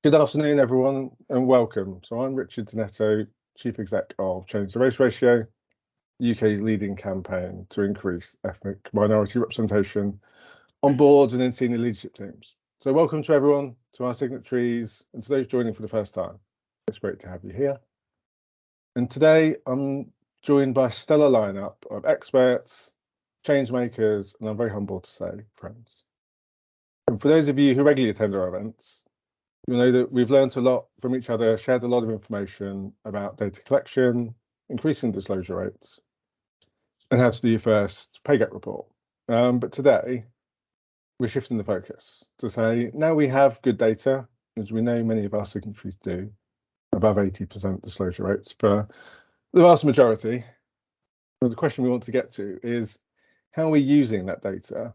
Good afternoon, everyone, and welcome. So I'm Richard Donetto, Chief Exec of Change the Race Ratio, UK's leading campaign to increase ethnic minority representation on boards and in senior leadership teams. So welcome to everyone, to our signatories, and to those joining for the first time. It's great to have you here. And today I'm joined by a stellar lineup of experts, change makers, and I'm very humbled to say, friends. And for those of you who regularly attend our events, you'll know that we've learned a lot from each other, shared a lot of information about data collection, increasing disclosure rates, and how to do your first pay gap report. But today, we're shifting the focus to say, now we have good data, as we know many of our signatories do, above 80% disclosure rates for the vast majority. The question we want to get to is, how are we using that data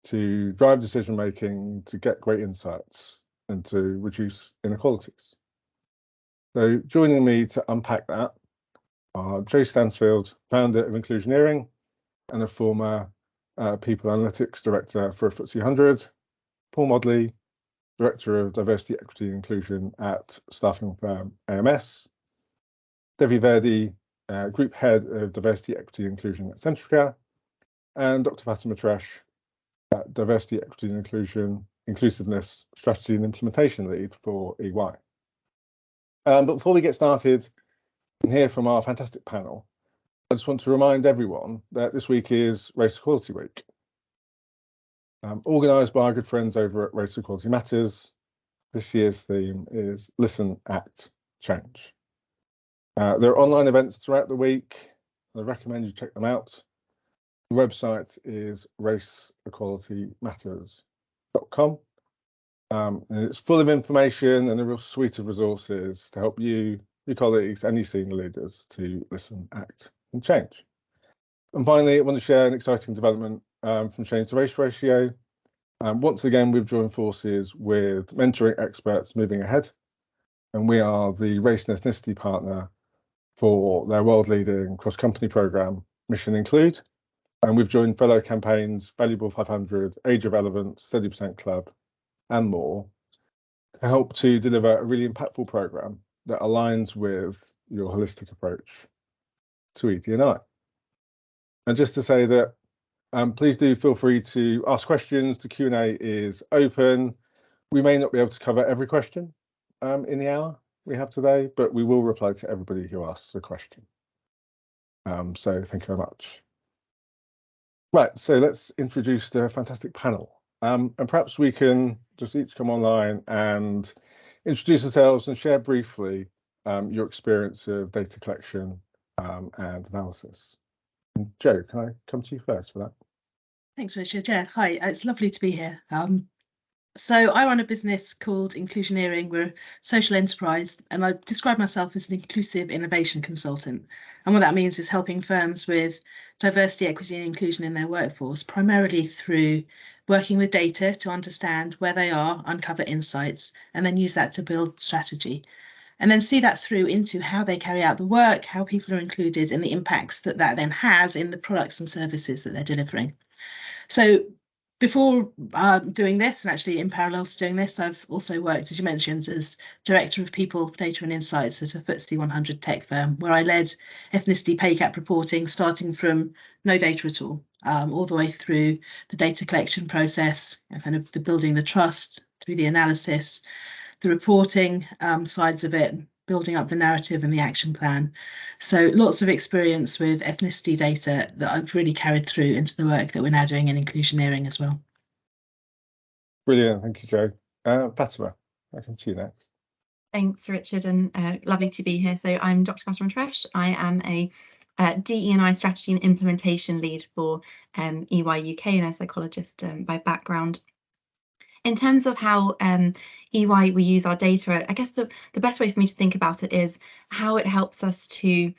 to drive decision making, to get great insights, and to reduce inequalities? So joining me to unpack that are Joe Stansfield, founder of Inclusioneering and a former People Analytics Director for FTSE 100, Paul Modley, Director of Diversity, Equity and Inclusion at staffing firm AMS, Devi Virdi, Group Head of Diversity, Equity and Inclusion at Centrica, and Dr. Fatima Tresh, Diversity, Equity and Inclusion, Inclusiveness Strategy and Implementation Lead for EY. But before we get started and hear from our fantastic panel, I just want to remind everyone that this week is Race Equality Week. Organised by our good friends over at Race Equality Matters, this year's theme is Listen, Act, Change. There are online events throughout the week. I recommend you check them out. The website is raceequalitymatters.com. And it's full of information and a real suite of resources to help you, your colleagues, and your senior leaders to listen, act, and change. And finally, I want to share an exciting development from Change the Race Ratio. Once again, we've joined forces with mentoring experts moving ahead, and we are the race and ethnicity partner for their world-leading cross-company programme, Mission Include. And we've joined fellow campaigns, Valuable 500, Age of Relevance, 30% Club, and more, to help to deliver a really impactful programme that aligns with your holistic approach to ED&I. And just to say that, please do feel free to ask questions. The Q&A is open. We may not be able to cover every question in the hour we have today, but we will reply to everybody who asks a question. So thank you very much. Right, so let's introduce the fantastic panel. And perhaps we can just each come online and introduce ourselves and share briefly your experience of data collection and analysis. And Joe, can I come to you first for that? Thanks, Richard. Yeah, hi, it's lovely to be here. So I run a business called Inclusioneering. We're a social enterprise, and I describe myself as an inclusive innovation consultant. And what that means is helping firms with diversity, equity and inclusion in their workforce, primarily through working with data to understand where they are, uncover insights, and then use that to build strategy. And then see that through into how they carry out the work, how people are included, and the impacts that that then has in the products and services that they're delivering. So before doing this, and actually in parallel to doing this, I've also worked, as you mentioned, as Director of People, Data and Insights at a FTSE 100 tech firm, where I led ethnicity pay gap reporting, starting from no data at all the way through the data collection process, and kind of the building the trust, through the analysis, the reporting sides of it, building up the narrative and the action plan. So lots of experience with ethnicity data that I've really carried through into the work that we're now doing in Inclusioneering as well. Brilliant, thank you, Joe. Fatima, I come to you next. Thanks, Richard, and lovely to be here. So I'm Dr. Fatima Tresh. I am a DE&I strategy and implementation lead for EY UK and a psychologist by background. In terms of how EY we use our data, I guess the best way for me to think about it is how it helps us to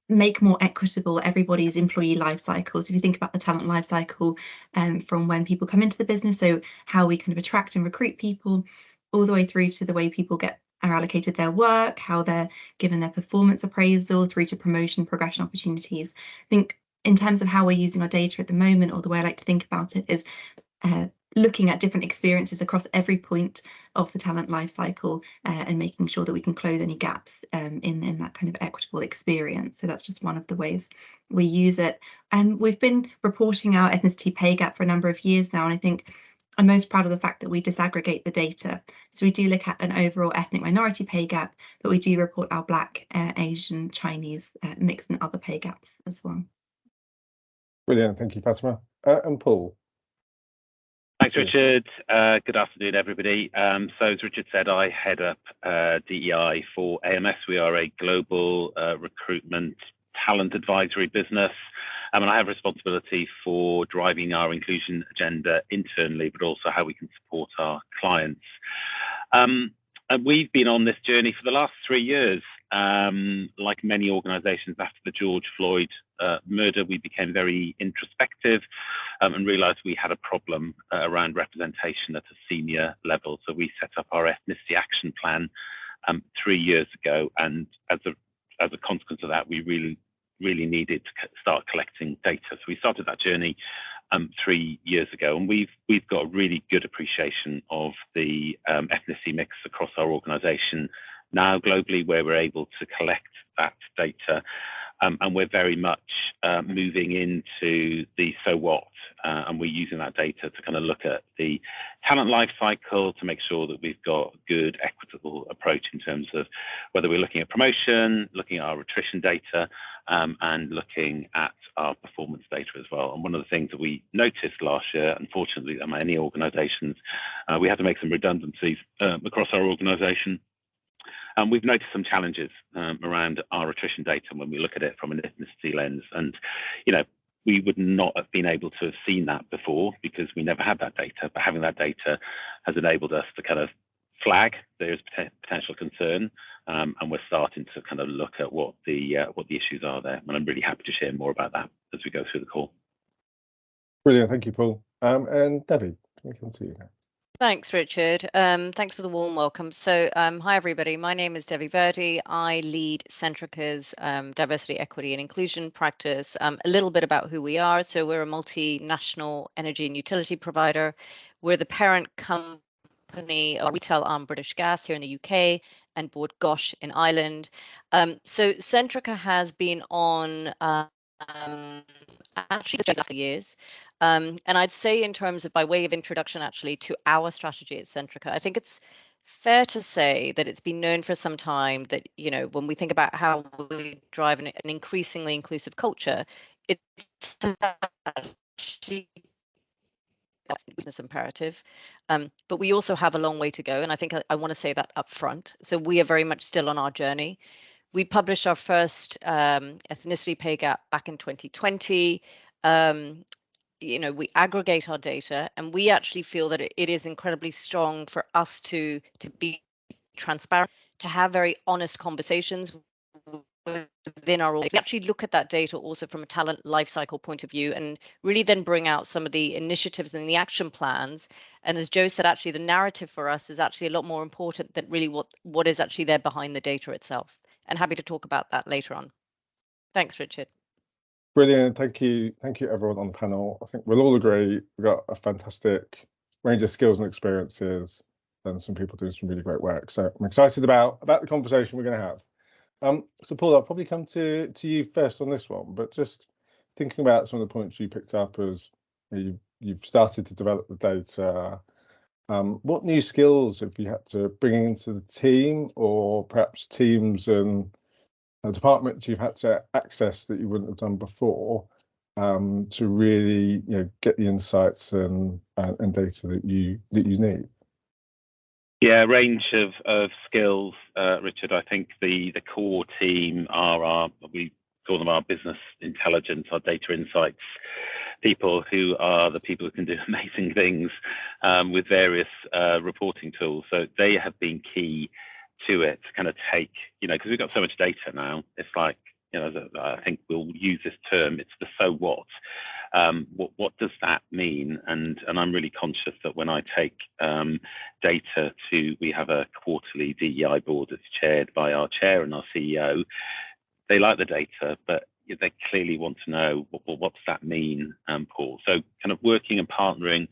make more equitable everybody's employee life cycles. If you think about the talent life cycle from when people come into the business, so how we kind of attract and recruit people, all the way through to the way people are allocated their work, how they're given their performance appraisal, through to promotion, progression opportunities. I think in terms of how we're using our data at the moment, or the way I like to think about it is looking at different experiences across every point of the talent life cycle and making sure that we can close any gaps in that kind of equitable experience. So that's just one of the ways we use it. And we've been reporting our ethnicity pay gap for a number of years now, and I think I'm most proud of the fact that we disaggregate the data. So we do look at an overall ethnic minority pay gap, but we do report our Black, Asian, Chinese, mixed and other pay gaps as well. Brilliant, thank you, Fatima. And Paul. Thanks, Richard. Good afternoon, everybody. So as Richard said, I head up DEI for AMS. We are a global recruitment talent advisory business. And I have responsibility for driving our inclusion agenda internally, but also how we can support our clients. And we've been on this journey for the last 3 years. Like many organisations, after the George Floyd murder, we became very introspective and realised we had a problem around representation at a senior level. So we set up our ethnicity action plan 3 years ago, and as a consequence of that, we really needed to start collecting data. So we started that journey 3 years ago, and we've got a really good appreciation of the ethnicity mix across our organisation now globally, where we're able to collect that data, and we're very much moving into the so what, and we're using that data to kind of look at the talent life cycle to make sure that we've got a good equitable approach in terms of whether we're looking at promotion, looking at our attrition data, and looking at our performance data as well. And one of the things that we noticed last year, unfortunately, at many organisations, we had to make some redundancies across our organisation. And we've noticed some challenges around our attrition data when we look at it from an ethnicity lens. And, you know, we would not have been able to have seen that before because we never had that data. But having that data has enabled us to kind of flag there's potential concern, and we're starting to kind of look at what the issues are there. And I'm really happy to share more about that as we go through the call. Brilliant, thank you, Paul. And Devi, can we come to you now? Thanks, Richard. Thanks for the warm welcome. So hi, everybody. My name is Devi Virdi. I lead Centrica's diversity, equity and inclusion practice. A little bit about who we are. So we're a multinational energy and utility provider. We're the parent company of retail arm British Gas here in the UK and Bord Gosh in Ireland. So Centrica has been on actually the last years. And I'd say in terms of by way of introduction actually to our strategy at Centrica, I think it's fair to say that it's been known for some time that, you know, when we think about how we drive an increasingly inclusive culture, it's actually a business imperative. But we also have a long way to go. And I think I want to say that up front. So we are very much still on our journey. We published our first ethnicity pay gap back in 2020. You know, we aggregate our data, and we actually feel that it is incredibly strong for us to be transparent, to have very honest conversations within our organization. We actually look at that data also from a talent lifecycle point of view, and really then bring out some of the initiatives and the action plans. And as Joe said, actually the narrative for us is actually a lot more important than really what is actually there behind the data itself. And happy to talk about that later on. Thanks, Richard. Brilliant, thank you everyone on the panel. I think we'll all agree we've got a fantastic range of skills and experiences and some people doing some really great work. So I'm excited about the conversation we're going to have. So Paul, I'll probably come to you first on this one, but just thinking about some of the points you picked up as you've started to develop the data, what new skills have you had to bring into the team, or perhaps teams and departments you've had to access that you wouldn't have done before, to really, you know, get the insights and data that you need? Yeah, range of skills, Richard. I think the core team are we call them our business intelligence, our data insights people, who are the people who can do amazing things with various reporting tools. So they have been key to it, to kind of take, you know, because we've got so much data now, it's like, you know, I think we'll use this term, it's the so what. What does that mean? And I'm really conscious that when I take data we have a quarterly DEI board that's chaired by our chair and our CEO. They like the data, but they clearly want to know what does that mean, Paul. So kind of working and partnering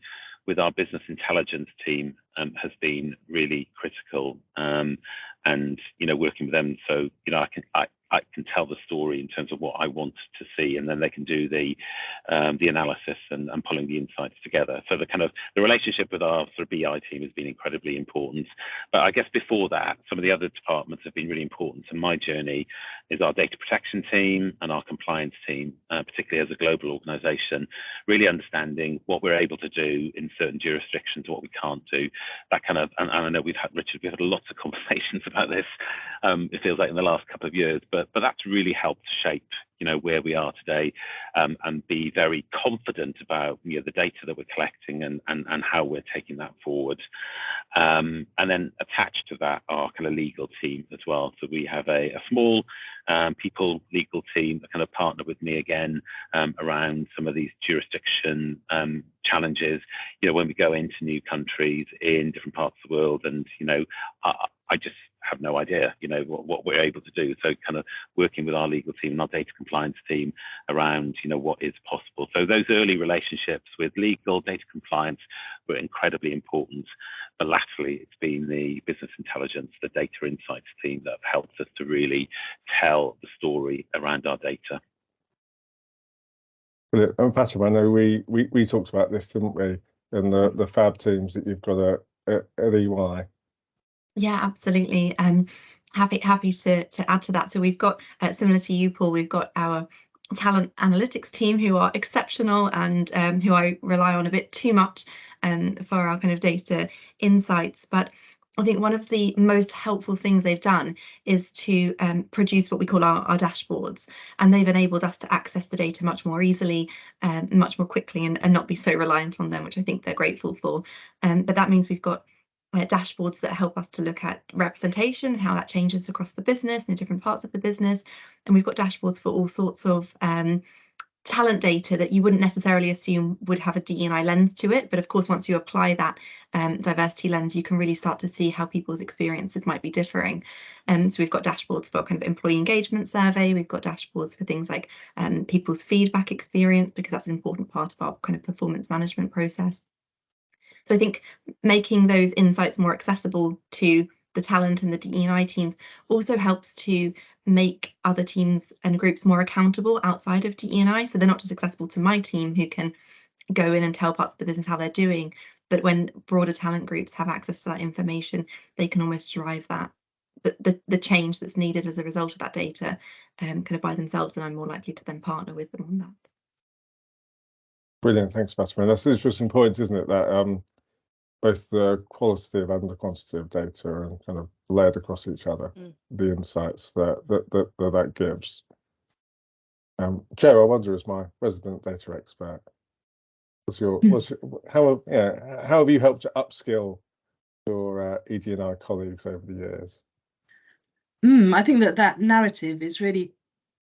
with our business intelligence team has been really critical, and working with them, so I can tell the story in terms of what I want to see, and then they can do the analysis and pulling the insights together. So the relationship with our sort of BI team has been incredibly important. But I guess before that, some of the other departments have been really important to my journey. Is our data protection team and our compliance team, particularly as a global organisation, really understanding what we're able to do in certain jurisdictions, what we can't do. That and I know Richard, we've had lots of conversations about this. It feels like in the last couple of years, but that's really helped shape where we are today, and be very confident about the data that we're collecting and how we're taking that forward. And then attached to that, our kind of legal team as well. So we have a small people legal team that kind of partner with me again around some of these jurisdiction challenges. When we go into new countries in different parts of the world, and I just have no idea, what we're able to do. So kind of working with our legal team and our data compliance team around, what is possible. So those early relationships with legal, data compliance were incredibly important. But lastly, it's been the business intelligence, the data insights team that have helped us to really tell the story around our data. And Fatima, I know we talked about this, didn't we? And the fab teams that you've got at EY. Yeah, absolutely. Happy to add to that. So we've got, similar to you, Paul, we've got our talent analytics team who are exceptional, and who I rely on a bit too much for our kind of data insights. But I think one of the most helpful things they've done is to produce what we call our dashboards, and they've enabled us to access the data much more easily, much more quickly, and not be so reliant on them, which I think they're grateful for. But that means we've got dashboards that help us to look at representation, how that changes across the business and the different parts of the business. And we've got dashboards for all sorts of talent data that you wouldn't necessarily assume would have a DE&I lens to it. But of course, once you apply that diversity lens, you can really start to see how people's experiences might be differing. So we've got dashboards for kind of employee engagement survey. We've got dashboards for things like people's feedback experience, because that's an important part of our kind of performance management process. So I think making those insights more accessible to the talent and the DE&I teams also helps to make other teams and groups more accountable outside of DE&I. So they're not just accessible to my team, who can go in and tell parts of the business how they're doing, but when broader talent groups have access to that information, they can almost drive that the change that's needed as a result of that data kind of by themselves, and I'm more likely to then partner with them on that. Brilliant, thanks, Fatima. That's an interesting point, isn't it? That both the qualitative and the quantitative data are kind of layered across each other. The insights that gives. Joe, I wonder, as my resident data expert, how have you helped to upskill your ED&I colleagues over the years? I think that narrative is really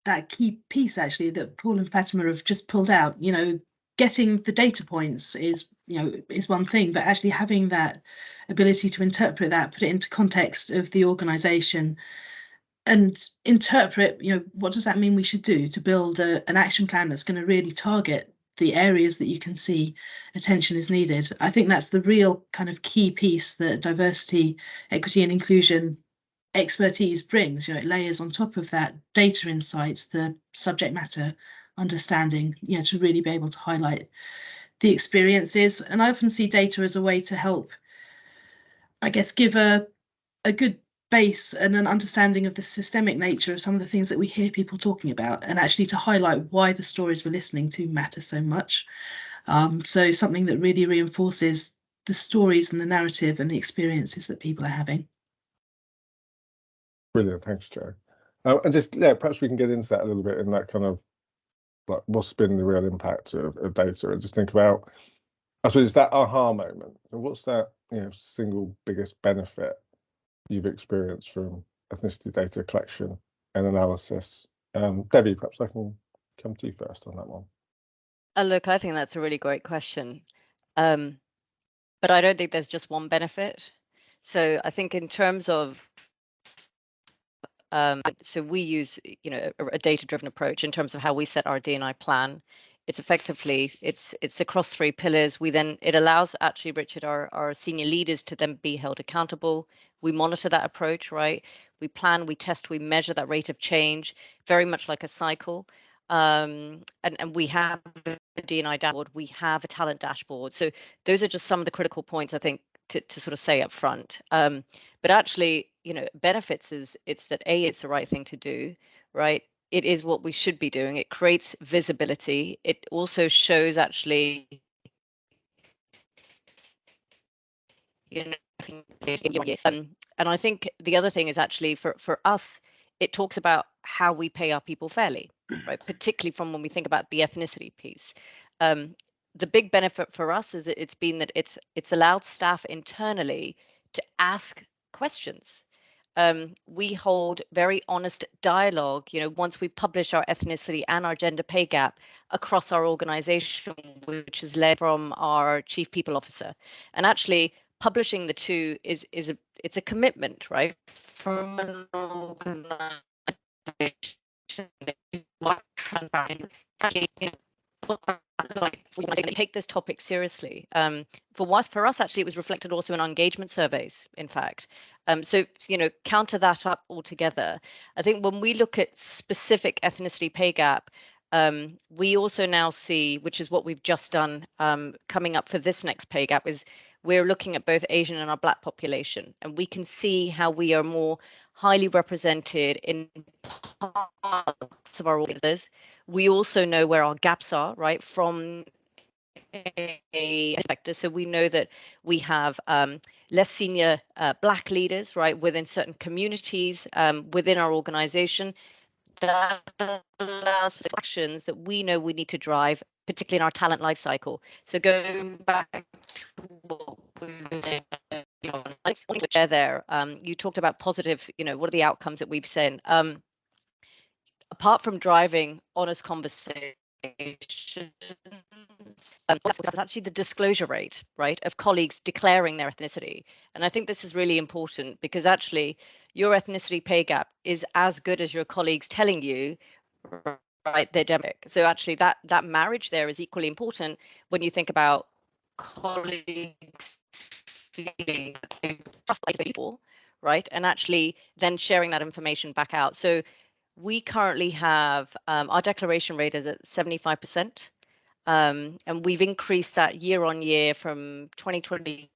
that key piece, actually, that Paul and Fatima have just pulled out. Getting the data points is one thing, but actually having that ability to interpret that, put it into context of the organisation, and interpret, what does that mean we should do to build an action plan that's going to really target the areas that you can see attention is needed. I think that's the real kind of key piece that diversity, equity and inclusion expertise brings. It layers on top of that data insights, the subject matter understanding, to really be able to highlight the experiences. And I often see data as a way to help, I guess, give a good base and an understanding of the systemic nature of some of the things that we hear people talking about, and actually to highlight why the stories we're listening to matter so much. So something that really reinforces the stories and the narrative and the experiences that people are having. Brilliant, thanks, Joe. And just perhaps we can get into that a little bit, in that kind of like what's been the real impact of data, and just think about, I suppose, it's that aha moment. And what's that single biggest benefit you've experienced from ethnicity data collection and analysis? Devi, perhaps I can come to you first on that one. Look, I think that's a really great question, but I don't think there's just one benefit. So I think in terms of so we use a data-driven approach in terms of how we set our D&I plan. it's effectively, it's across 3 pillars. It allows actually, Richard, our senior leaders to then be held accountable. We monitor that approach, right? We plan, we test, we measure that rate of change, very much like a cycle. And we have a D&I dashboard, we have a talent dashboard. So those are just some of the critical points, I think, to sort of say up front. But actually, benefits it's that it's the right thing to do, right? It is what we should be doing. It creates visibility. It also shows actually, and I think the other thing is actually for us, it talks about how we pay our people fairly, right? Particularly from when we think about the ethnicity piece. The big benefit for us is it's been that it's allowed staff internally to ask questions. We hold very honest dialogue, once we publish our ethnicity and our gender pay gap across our organization, which is led from our chief people officer. And actually publishing the two it's a commitment, right? From an organization we take this topic seriously. For us, actually, it was reflected also in our engagement surveys, in fact. So, counter that up altogether. I think when we look at specific ethnicity pay gap, we also now see, which is what we've just done coming up for this next pay gap, is we're looking at both Asian and our Black population, and we can see how we are more highly represented in parts of our audiences. We also know where our gaps are, right, from a perspective. So we know that we have less senior Black leaders, right, within certain communities within our organization. That allows for actions that we know we need to drive, particularly in our talent life cycle. So going back to what we were saying, you talked about positive, what are the outcomes that we've seen? Apart from driving honest conversations, that's actually the disclosure rate, right, of colleagues declaring their ethnicity. And I think this is really important because actually your ethnicity pay gap is as good as your colleagues telling you, right, their demographic. So actually that marriage there is equally important when you think about colleagues feeling trusted people, right, and actually then sharing that information back out. So we currently have our declaration rate is at 75%, and we've increased that year on year from 2022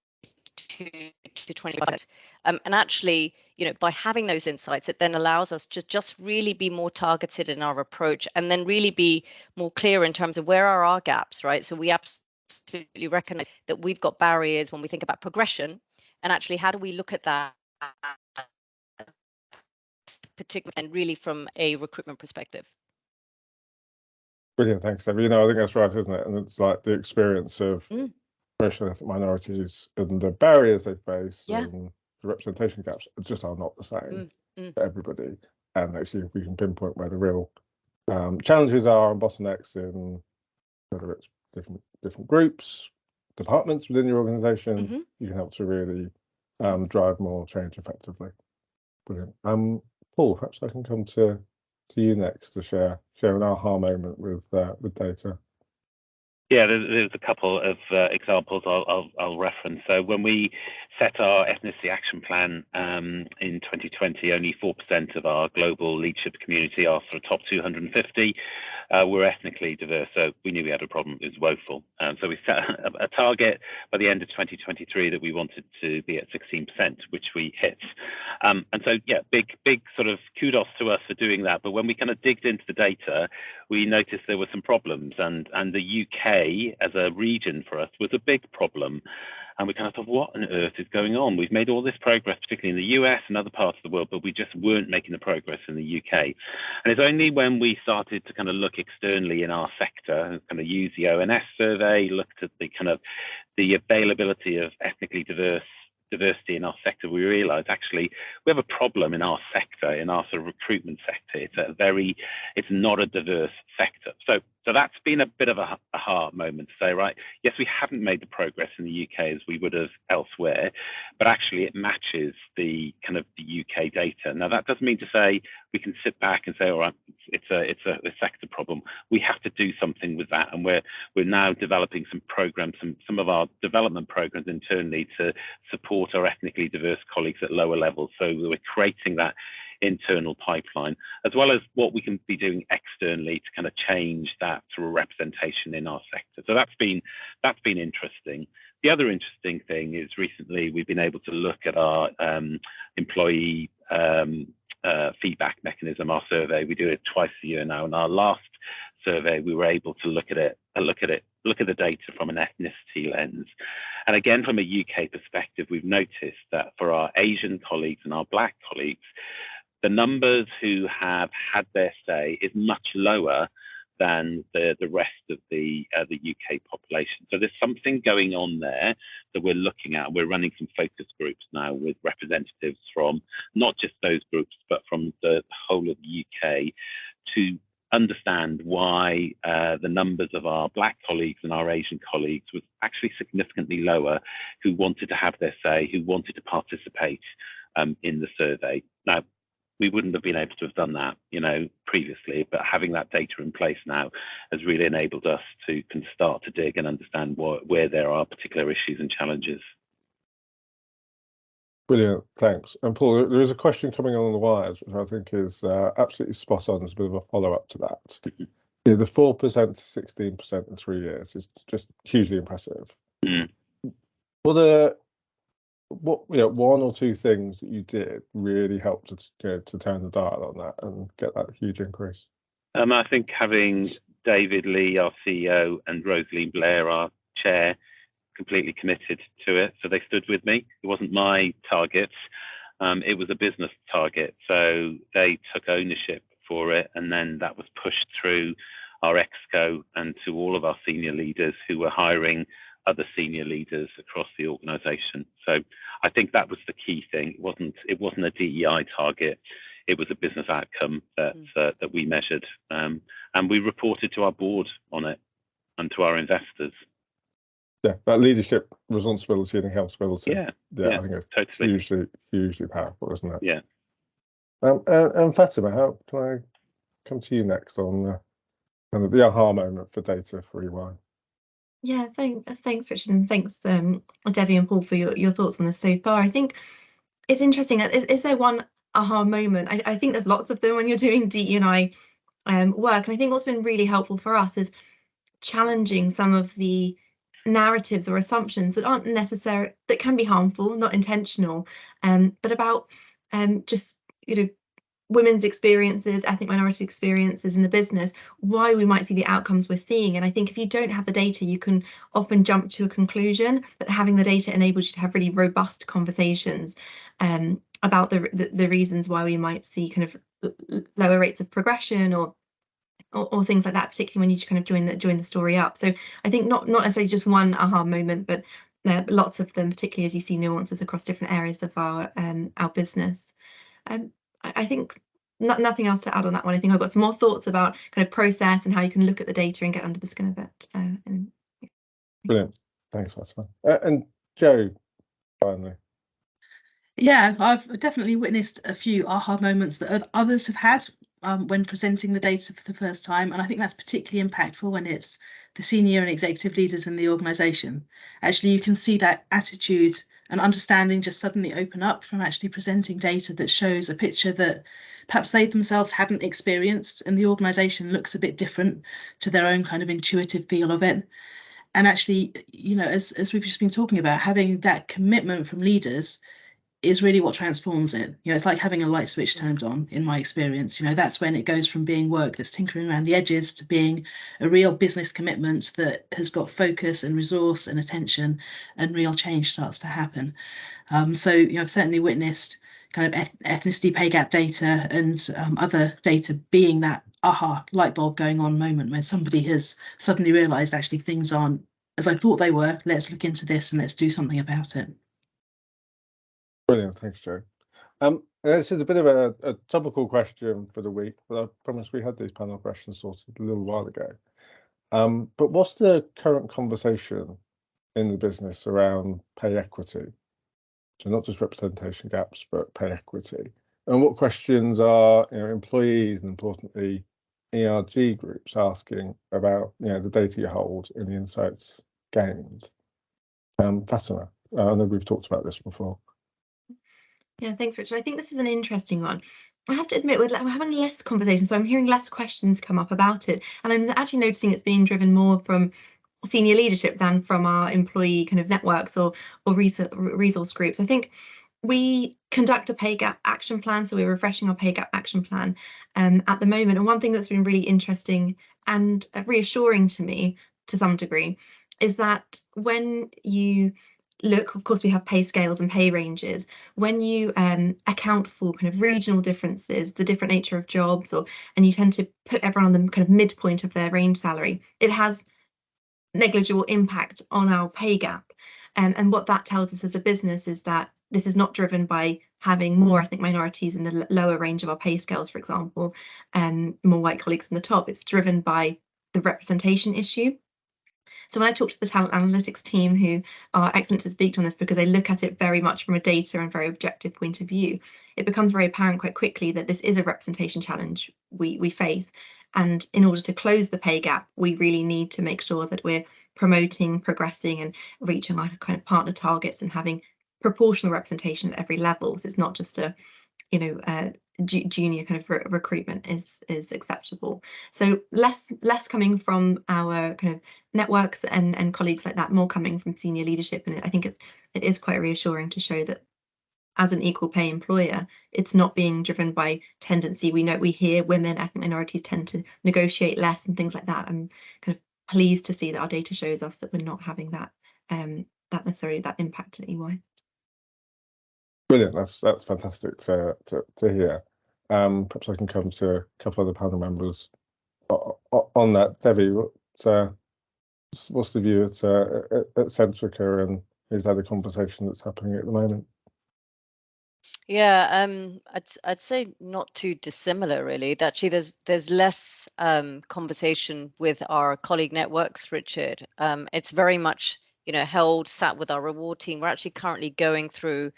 to 25. And actually, by having those insights, it then allows us to just really be more targeted in our approach, and then really be more clear in terms of where are our gaps, right? So we absolutely recognize that we've got barriers when we think about progression, and actually, how do we look at that? Particularly and really from a recruitment perspective. Brilliant, thanks, Devi. I think that's right, isn't it? And it's like the experience of racial and ethnic minorities and the barriers they face and the representation gaps just are not the same for everybody. And actually, if we can pinpoint where the real challenges are and bottlenecks in whether it's different groups, departments within your organisation, you can help to really drive more change effectively. Brilliant. Paul, perhaps I can come to you next to share an aha moment with data. Yeah, there's a couple of examples I'll reference. So when we set our ethnicity action plan in 2020, only 4% of our global leadership community, our sort of top 250, were ethnically diverse. So we knew we had a problem. It was woeful. So we set a target by the end of 2023 that we wanted to be at 16%, which we hit. And so, yeah, big sort of kudos to us for doing that. But when we kind of digged into the data, we noticed there were some problems, and the UK as a region for us was a big problem. And we kind of thought, what on earth is going on? We've made all this progress, particularly in the US and other parts of the world, but we just weren't making the progress in the UK. And it's only when we started to kind of look externally in our sector and kind of use the ONS survey, looked at the kind of the availability of ethnically diversity in our sector, we realized actually we have a problem in our sector, in our sort of recruitment sector. It's not a diverse sector. So So that's been a bit of a aha moment to say, right, yes, we haven't made the progress in the UK as we would have elsewhere, but actually it matches the kind of the UK data. Now, that doesn't mean to say we can sit back and say, all right, it's a sector problem. We have to do something with that. And we're now developing some programs, some of our development programs internally to support our ethnically diverse colleagues at lower levels. So we're creating that internal pipeline, as well as what we can be doing externally to kind of change that through a representation in our sector. So that's been interesting. The other interesting thing is recently we've been able to look at our employee feedback mechanism, our survey. We do it twice a year now. In our last survey, we were able to look at the data from an ethnicity lens. And again, from a UK perspective, we've noticed that for our Asian colleagues and our Black colleagues, the numbers who have had their say is much lower than the rest of the UK population. So there's something going on there that we're looking at. We're running some focus groups now with representatives from not just those groups, but from the whole of the UK to understand why the numbers of our Black colleagues and our Asian colleagues was actually significantly lower, who wanted to have their say, who wanted to participate in the survey. Now, we wouldn't have been able to have done that, previously, but having that data in place now has really enabled us to start to dig and understand where there are particular issues and challenges. Brilliant, thanks. And Paul, there is a question coming along the wires, which I think is absolutely spot on as a bit of a follow-up to that. The 4% to 16% in 3 years is just hugely impressive. Mm. What one or two things that you did really helped to turn the dial on that and get that huge increase? I think having David Lee, our CEO, and Rosaline Blair, our chair, completely committed to it. So they stood with me. It wasn't my target. It was a business target. So they took ownership for it. And then that was pushed through our exco and to all of our senior leaders who were hiring other senior leaders across the organisation. So I think that was the key thing. It wasn't a DEI target. It was a business outcome that we measured, and we reported to our board on it and to our investors. Yeah, that leadership, responsibility, and accountability. Yeah, I think it's totally hugely powerful, isn't it? Yeah. And Fatima, how can I come to you next on kind of the aha moment for data for EY? Yeah, thanks, Richard, and thanks, Devi and Paul, for your thoughts on this so far. I think it's interesting. Is there one aha moment? I think there's lots of them when you're doing DE&I work, and I think what's been really helpful for us is challenging some of the narratives or assumptions that aren't necessary, that can be harmful, not intentional, but about just women's experiences, ethnic minority experiences in the business, why we might see the outcomes we're seeing. And I think if you don't have the data, you can often jump to a conclusion, but having the data enables you to have really robust conversations about the reasons why we might see kind of lower rates of progression or things like that, particularly when you kind of join the story up. So I think not necessarily just one aha moment, but lots of them, particularly as you see nuances across different areas of our business. I think nothing else to add on that one. I think I've got some more thoughts about kind of process and how you can look at the data and get under the skin of it. Brilliant. Thanks, Fatima. And Joe, finally. Yeah, I've definitely witnessed a few aha moments that others have had when presenting the data for the first time. And I think that's particularly impactful when it's the senior and executive leaders in the organisation. Actually, you can see that attitude and understanding just suddenly open up from actually presenting data that shows a picture that perhaps they themselves hadn't experienced, and the organisation looks a bit different to their own kind of intuitive feel of it. And actually, as we've just been talking about, having that commitment from leaders is really what transforms it. It's like having a light switch turned on, in my experience. That's when it goes from being work that's tinkering around the edges to being a real business commitment that has got focus and resource and attention, and real change starts to happen. So I've certainly witnessed kind of ethnicity pay gap data and other data being that aha light bulb going on moment when somebody has suddenly realised actually things aren't as I thought they were. Let's look into this and let's do something about it. Brilliant, thanks, Joe. This is a bit of a topical question for the week, but I promised we had these panel questions sorted a little while ago. But what's the current conversation in the business around pay equity? So not just representation gaps, but pay equity. And what questions are employees and importantly ERG groups asking about the data you hold and the insights gained? Fatima, I know we've talked about this before. Yeah, thanks, Richard. I think this is an interesting one. I have to admit, we're having less conversations, so I'm hearing less questions come up about it. And I'm actually noticing it's being driven more from senior leadership than from our employee kind of networks or resource groups. I think we conduct a pay gap action plan, so we're refreshing our pay gap action plan at the moment. And one thing that's been really interesting and reassuring to me to some degree is that when you look, of course, we have pay scales and pay ranges. When you account for kind of regional differences, the different nature of jobs, and you tend to put everyone on the kind of midpoint of their range salary, it has negligible impact on our pay gap. And what that tells us as a business is that this is not driven by having more ethnic minorities in the lower range of our pay scales, for example, and more white colleagues in the top. It's driven by the representation issue. So when I talk to the talent analytics team, who are excellent to speak on this because they look at it very much from a data and very objective point of view, it becomes very apparent quite quickly that this is a representation challenge we face. And in order to close the pay gap, we really need to make sure that we're promoting, progressing and reaching our kind of partner targets and having proportional representation at every level. So it's not just a junior kind of recruitment is acceptable. So less coming from our kind of networks and colleagues like that, more coming from senior leadership. And I think it is quite reassuring to show that as an equal pay employer, it's not being driven by tendency. We hear women, ethnic minorities tend to negotiate less and things like that. I'm kind of pleased to see that our data shows us that we're not having that necessarily that impact at EY. Brilliant. That's fantastic to hear. Perhaps I can come to a couple of the panel members on that. Devi, what's the view at Centrica, and is that a conversation that's happening at the moment? Yeah, I'd say not too dissimilar, really. Actually, there's less conversation with our colleague networks, Richard. It's very much sat with our reward team. We're actually currently going through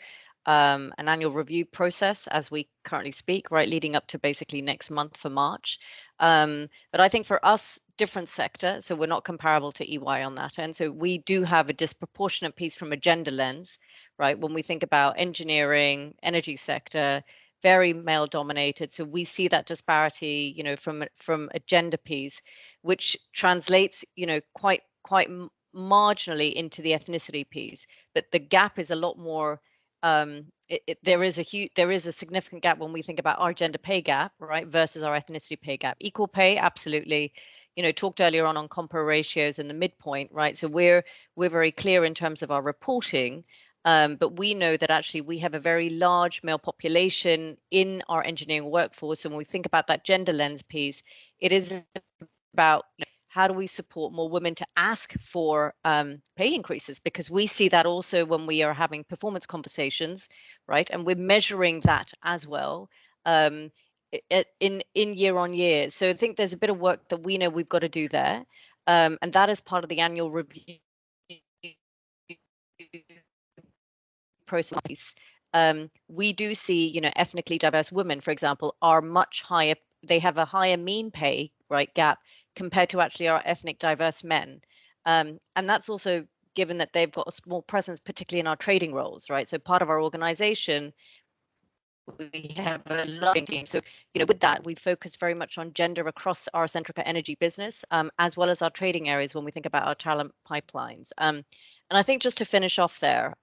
an annual review process as we currently speak, right, leading up to basically next month for March. But I think for us, different sector, so we're not comparable to EY on that end. So we do have a disproportionate piece from a gender lens, right? When we think about engineering, energy sector, very male dominated. So we see that disparity, from a gender piece, which translates, quite marginally into the ethnicity piece. But the gap is a lot more. There is a significant gap when we think about our gender pay gap, right, versus our ethnicity pay gap. Equal pay, absolutely. Talked earlier on compare ratios and the midpoint, right? So we're very clear in terms of our reporting, but we know that actually we have a very large male population in our engineering workforce. And when we think about that gender lens piece, it is about how do we support more women to ask for pay increases? Because we see that also when we are having performance conversations, right? And we're measuring that as well in year on year. So I think there's a bit of work that we know we've got to do there. And that is part of the annual review process. We do see, ethnically diverse women, for example, are much higher. They have a higher mean pay, right, gap compared to actually our ethnic diverse men. And that's also given that they've got a small presence, particularly in our trading roles, right? So part of our organization, we have a lot of team. So, with that, we focus very much on gender across our Centrica energy business, as well as our trading areas when we think about our talent pipelines. And I think just to finish off there,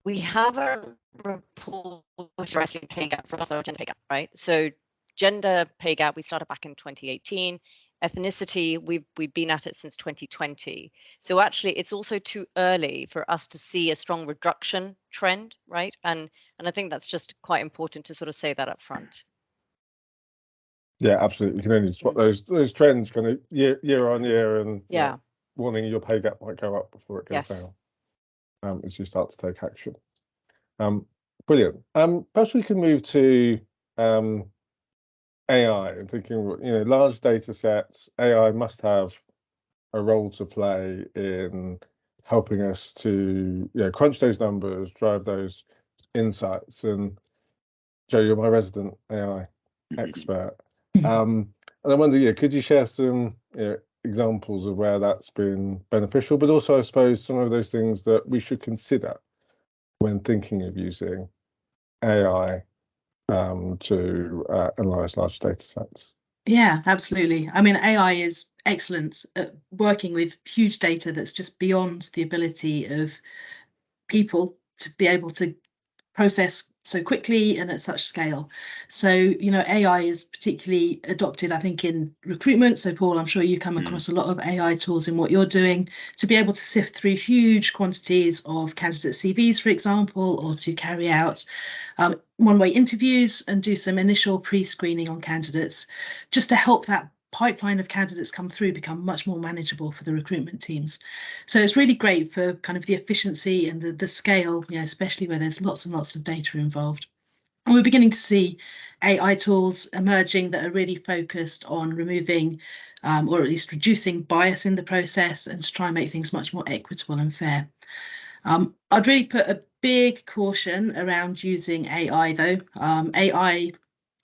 we have a report addressing pay gap for our gender pay gap, right? So gender pay gap, we started back in 2018. Ethnicity, we've been at it since 2020. So actually, it's also too early for us to see a strong reduction trend, right? And I think that's just quite important to sort of say that up front. Yeah, absolutely. You can only spot those trends kind of year on year, and warning your pay gap might go up before it goes down as you start to take action. Brilliant. Perhaps we can move to AI and thinking, large data sets, AI must have a role to play in helping us to crunch those numbers, drive those insights. And Joe, you're my resident AI expert. And I wonder, could you share some examples of where that's been beneficial, but also, I suppose, some of those things that we should consider when thinking of using AI to analyze large data sets? Yeah, absolutely. I mean, AI is excellent at working with huge data that's just beyond the ability of people to be able to process so quickly and at such scale. So, AI is particularly adopted, I think, in recruitment. So, Paul, I'm sure you come across a lot of AI tools in what you're doing to be able to sift through huge quantities of candidate CVs, for example, or to carry out one-way interviews and do some initial pre-screening on candidates, just to help that pipeline of candidates come through become much more manageable for the recruitment teams. So it's really great for kind of the efficiency and the scale, especially where there's lots and lots of data involved. And we're beginning to see AI tools emerging that are really focused on removing or at least reducing bias in the process and to try and make things much more equitable and fair. I'd really put a big caution around using AI though. AI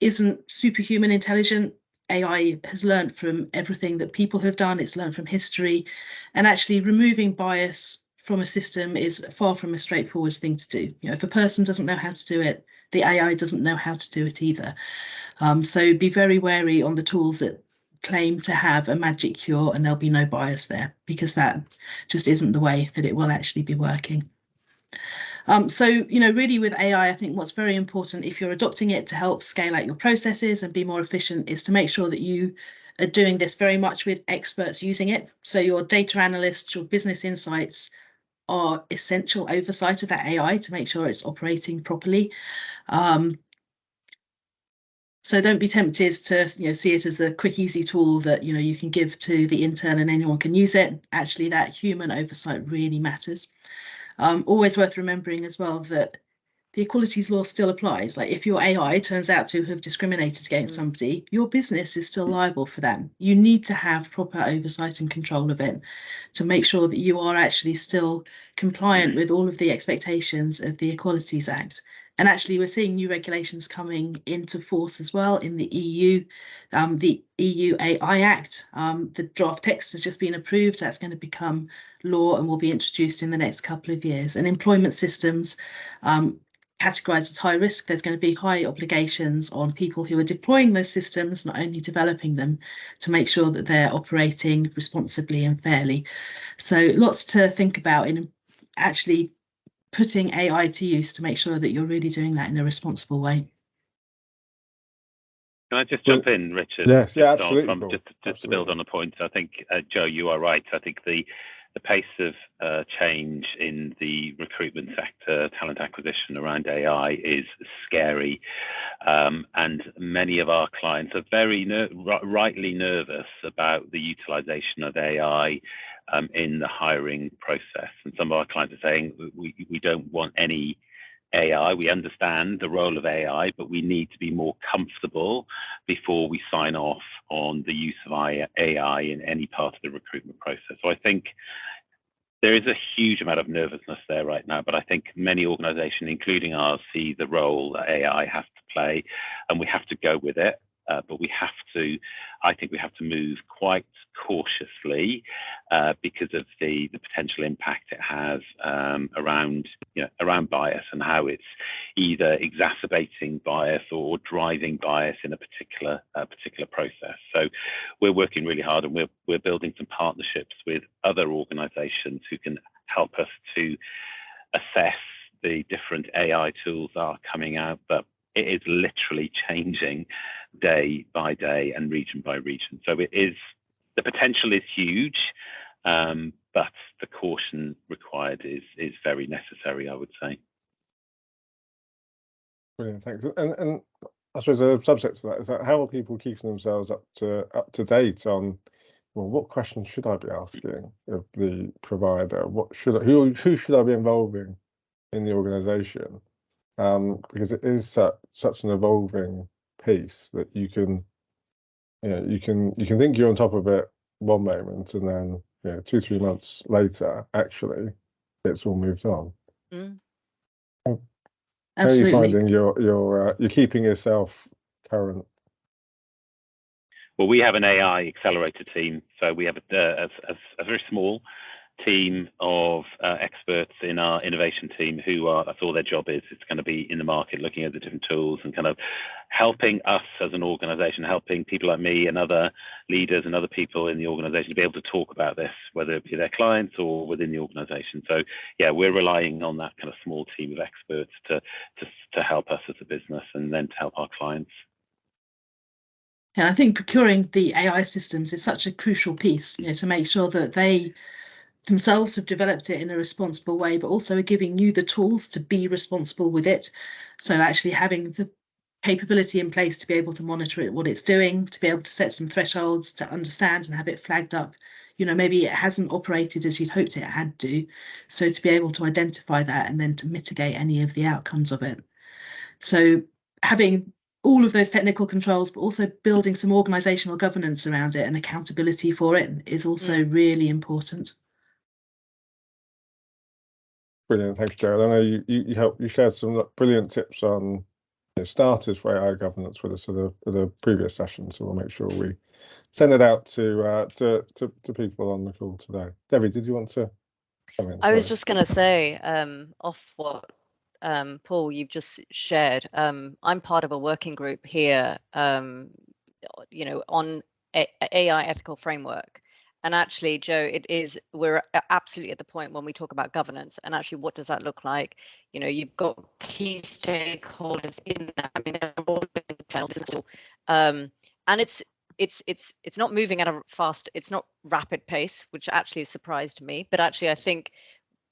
isn't superhuman intelligent. AI has learned from everything that people have done. It's learned from history, and actually removing bias from a system is far from a straightforward thing to do. If a person doesn't know how to do it, the AI doesn't know how to do it either. So be very wary on the tools that claim to have a magic cure and there'll be no bias there, because that just isn't the way that it will actually be working. So, really with AI, I think what's very important if you're adopting it to help scale out your processes and be more efficient is to make sure that you are doing this very much with experts using it. So your data analysts, your business insights are essential oversight of that AI to make sure it's operating properly. So don't be tempted to see it as the quick, easy tool that you can give to the intern and anyone can use it. Actually, that human oversight really matters. Always worth remembering as well that the equalities law still applies. Like if your AI turns out to have discriminated against somebody, your business is still liable for that. You need to have proper oversight and control of it to make sure that you are actually still compliant with all of the expectations of the Equalities Act. And actually, we're seeing new regulations coming into force as well in the EU. The EU AI Act, the draft text has just been approved. That's going to become law and will be introduced in the next couple of years. And employment systems categorised as high risk, there's going to be high obligations on people who are deploying those systems, not only developing them, to make sure that they're operating responsibly and fairly. So lots to think about in actually putting AI to use to make sure that you're really doing that in a responsible way. Can I just jump in, Richard? Yes, yeah, absolutely. Just to build on the point, I think, Joe, you are right. I think the pace of change in the recruitment sector, talent acquisition around AI is scary. And many of our clients are very rightly nervous about the utilization of AI in the hiring process. And some of our clients are saying, we don't want any AI. We understand the role of AI, but we need to be more comfortable before we sign off on the use of AI in any part of the recruitment process. So I think there is a huge amount of nervousness there right now, but I think many organizations, including ours, see the role that AI has to play, and we have to go with it. But I think we have to move quite cautiously because of the potential impact it has around bias and how it's either exacerbating bias or driving bias in a particular process. So we're working really hard, and we're building some partnerships with other organizations who can help us to assess the different AI tools that are coming out. But it is literally changing day by day and region by region. So the potential is huge, but the caution required is very necessary, I would say. Brilliant, thanks. And I suppose a subset to that is that how are people keeping themselves up to date on, well, what questions should I be asking of the provider? Who should I be involving in the organisation? Because it is such an evolving piece that you can you can think you're on top of it one moment, and then 2-3 months later, actually, it's all moved on. Mm. How are you Absolutely. finding you're keeping yourself current? Well, we have an AI accelerator team, so we have a very small team of experts in our innovation team who are, that's all their job is. It's going to be in the market looking at the different tools and kind of helping us as an organization, helping people like me and other leaders and other people in the organization to be able to talk about this, whether it be their clients or within the organization. So yeah, we're relying on that kind of small team of experts to help us as a business and then to help our clients. And I think procuring the AI systems is such a crucial piece, to make sure that they themselves have developed it in a responsible way, but also are giving you the tools to be responsible with it. So actually having the capability in place to be able to monitor it, what it's doing, to be able to set some thresholds, to understand and have it flagged up. Maybe it hasn't operated as you'd hoped it had to. So to be able to identify that and then to mitigate any of the outcomes of it. So having all of those technical controls, but also building some organisational governance around it and accountability for it is also really important. Brilliant, thanks, Gerald. I know you shared some brilliant tips on starters for AI governance with us at the previous session, so we'll make sure we send it out to people on the call today. Devi, did you want to come in? I was just going to say, off what Paul, you've just shared, I'm part of a working group here, on AI ethical framework. And actually, Joe, we're absolutely at the point when we talk about governance and actually what does that look like? You've got key stakeholders in that. I mean, they're all internal, and it's not moving at a fast, it's not rapid pace, which actually surprised me. But actually, I think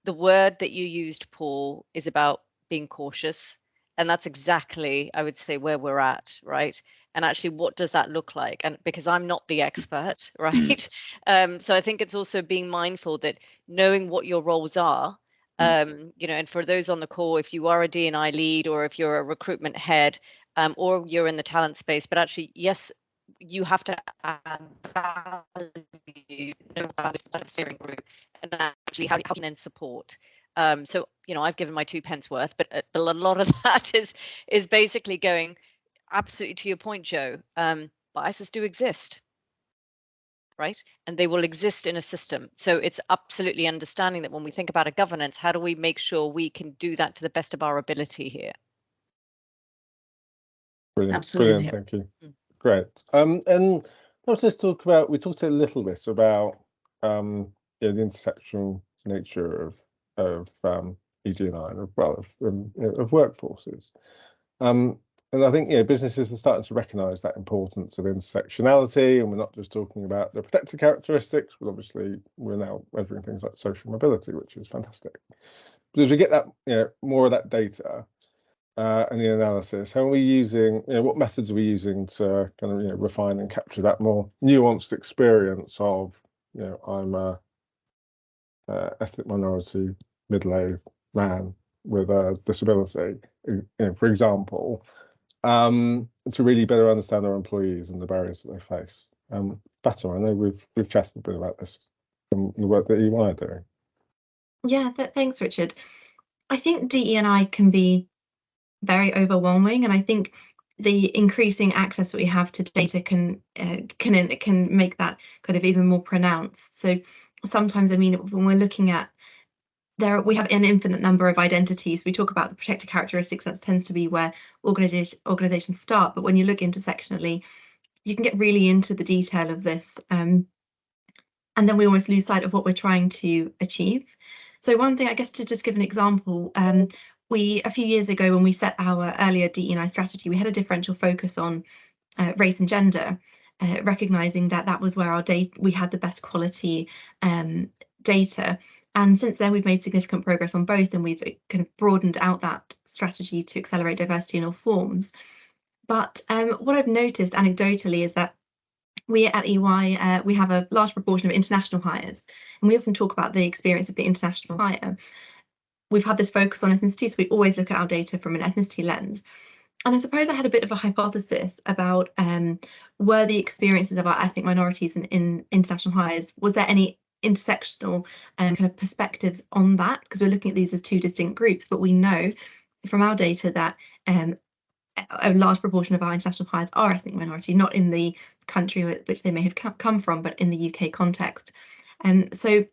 the word that you used, Paul, is about being cautious. And that's exactly, I would say, where we're at, right? And actually, what does that look like? And because I'm not the expert, right? So I think it's also being mindful that knowing what your roles are, and for those on the call, if you are a D&I lead or if you're a recruitment head, or you're in the talent space, but actually, yes, you have to add value, about the steering group, and actually how you can then support. So I've given my 2 pence worth, but a lot of that is basically going absolutely to your point, Joe. Biases do exist, right? And they will exist in a system. So it's absolutely understanding that when we think about a governance, how do we make sure we can do that to the best of our ability here? Brilliant, absolutely. Brilliant, thank you. Great. And let's talk about, we talked a little bit about the intersectional nature of ED&I and of workforces. And I think businesses are starting to recognise that importance of intersectionality, and we're not just talking about the protected characteristics, but obviously we're now measuring things like social mobility, which is fantastic. But as we get that more of that data and the analysis, how are we using, what methods are we using to kind of refine and capture that more nuanced experience of I'm a ethnic minority middle-aged man with a disability, for example, to really better understand our employees and the barriers that they face. Fatima, I know we've chatted a bit about this and the work that EY are doing. Yeah, thanks, Richard. I think DE&I can be very overwhelming, and I think the increasing access that we have to data can make that kind of even more pronounced. So sometimes, I mean, when we're looking at we have an infinite number of identities. We talk about the protected characteristics. That tends to be where organizations start. But when you look intersectionally, you can get really into the detail of this, and then we almost lose sight of what we're trying to achieve. So one thing, I guess, to just give an example, a few years ago, when we set our earlier DE&I strategy, we had a differential focus on race and gender, recognizing that was where we had the best quality data. And since then, we've made significant progress on both, and we've kind of broadened out that strategy to accelerate diversity in all forms. But what I've noticed anecdotally is that we at EY, we have a large proportion of international hires, and we often talk about the experience of the international hire. We've had this focus on ethnicity, so we always look at our data from an ethnicity lens. And I suppose I had a bit of a hypothesis about were the experiences of our ethnic minorities in international hires, was there any intersectional kind of perspectives on that? Because we're looking at these as two distinct groups, but we know from our data that a large proportion of our international hires are ethnic minority, not in the country which they may have come from, but in the UK context. So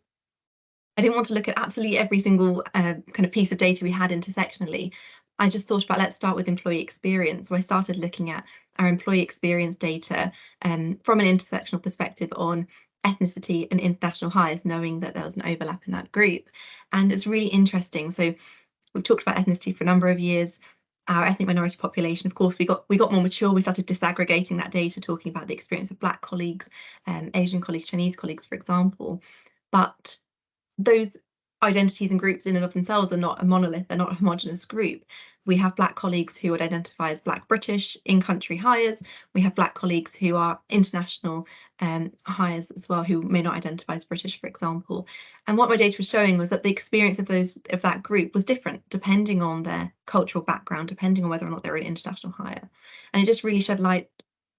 I didn't want to look at absolutely every single kind of piece of data we had intersectionally. I just thought about, let's start with employee experience. So I started looking at our employee experience data from an intersectional perspective on ethnicity and international hires, knowing that there was an overlap in that group. And it's really interesting. So we've talked about ethnicity for a number of years. Our ethnic minority population, of course, we got more mature. We started disaggregating that data, talking about the experience of Black colleagues, Asian colleagues, Chinese colleagues, for example. But those identities and groups in and of themselves are not a monolith, they're not a homogenous group. We have Black colleagues who would identify as Black British in-country hires. We have Black colleagues who are international hires as well, who may not identify as British, for example. And what my data was showing was that the experience of that group was different depending on their cultural background, depending on whether or not they're an international hire. And it just really shed light